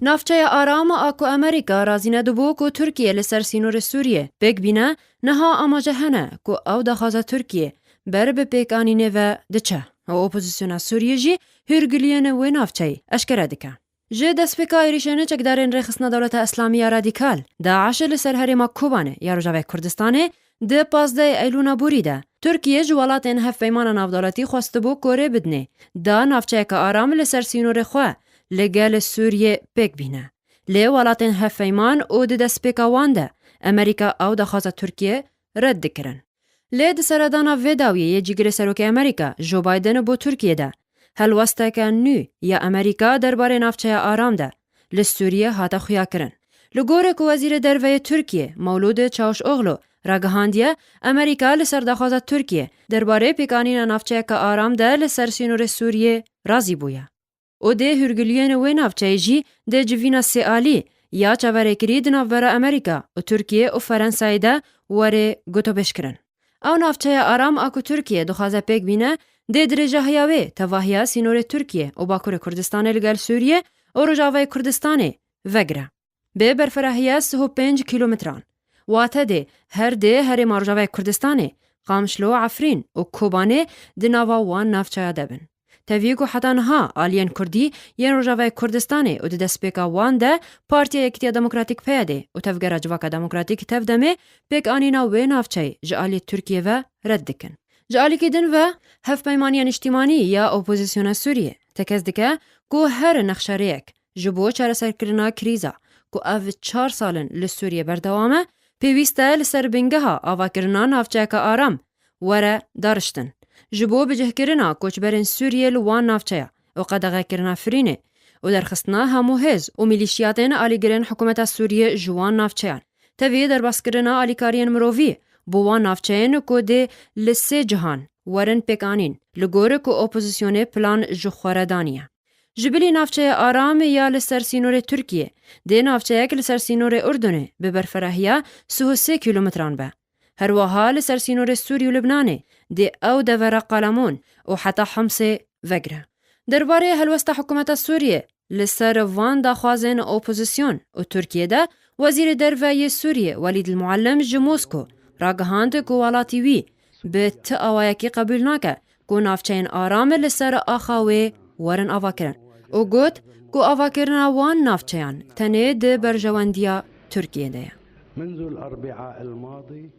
نافچه آرام آکو امریکا رازینه دبو کو ترکیه لسر سینور سوریه بگ بینه نها آماجه هنه کو او دخوازه ترکیه بر به پیکانینه و دچه و اپوزیسیون سوریه جی هرگلینه و نافچه اشکره دکه. جه دسپیکا ایریشنه چکدارین رخصنا دولت اسلامی رادیکال داعش لسر هرما کوبانه یا رجاوه کردستانه ده 15 ایلونا بوریده. ترکیه جوالاتین هفیمان نافدولتی خواسته بو کوره بدنه دا نافچه که آرام لسر سینور خواه لگل سوریه بگ بینه. لی ولاتین هفیمان او ده دسپیکا وانده امریکا او دخواست ترکیه رد دکرن. لی ده سردانا ویداویه یه جیگر سروک امریکا جو بایدن بو ترکیه ده. هلوسته که نو یا امریکا درباره نافچه آرام ده لسوریه هاتا خویا کرن. لگوره که وزیر دروی ترکیه مولود چاوش اغلو راگهاندیه امریکا لسر دخواست ترکیه درباره پیکانین نافچه که آرام ده لسر سینور سوریه رازی بویا. او ده هرگلین و نافچه جی ده جوینا سیالی یا چواره کرید نافوره امریکا و ترکیه و فرانسای ده وره گوتو بشکرن. او نافچه آرام آکو ترکیه دخوازه پیک بینه ده درجه هیاوه تواهیا سینور ترکیه و باکور کردستان لگل سوریه و رجاوه کردستانه وگره. به برفراهیه 35 کیلومتران. واته ده هر مارجاوه کردستانه قامشلو عفرین و کوبانه ده ناوا وان نافچه دبن. تاویگو حتی نها آلیان کردی ین رجاوه کردستانه و ده دسپیکا وان ده پارتیا یکتیا دموکراتیک پیاده و تفگر جواکا دموکراتیک تفدمه پیک آنینا و نافچه جعالی ترکیه و رد دکن. جعالی کدن و هف پیمانیان اجتماعی یا اپوزیسیون سوریه تکز دکه گو هر نخشاریک جبو چار سرکرنا کریزا گو او 4 سالن لسوریه بردوامه پیوسته لسر بنگه ها آواکرنا نافچه که آرام وره دارشتن. جبو بجه کرنا کوچبرین سوریه لوان نافچه و قدغه کرنا فرینه و درخستنا همو هز و میلیشیاتین آلیگرین حکومت سوریه جوان نافچه تاوی در بس کرنا آلیکارین مرووی بوان نافچه کو ده لسه جهان ورن پیکانین لگوره کو اپوزیسیونه پلان جخوردانیه. جبلی نافچه آرام یا لسر سینور ترکیه ده نافچه یک لسر سینور اردنه به برفراهیه 33 کیلومتران به. هر وها لسر سینور سوری و لبنانه ده او دور قلمون و حتی حمسه وگره. درباره هلوست حکومت سوریه لسر وان داخوازن اپوزیسیون و ترکیه ده وزیر دروی سوریه ولید المعلم جموسکو راگهاند کو والاتی وی به تاوایکی قبول ناکه کو نافچین آرام لسر آخاوه ورن آواکرن و گوت کو آواکرنا وان نافچیان تنه ده برجواندیا ترکیه ده. منذ الأربعاء الماضي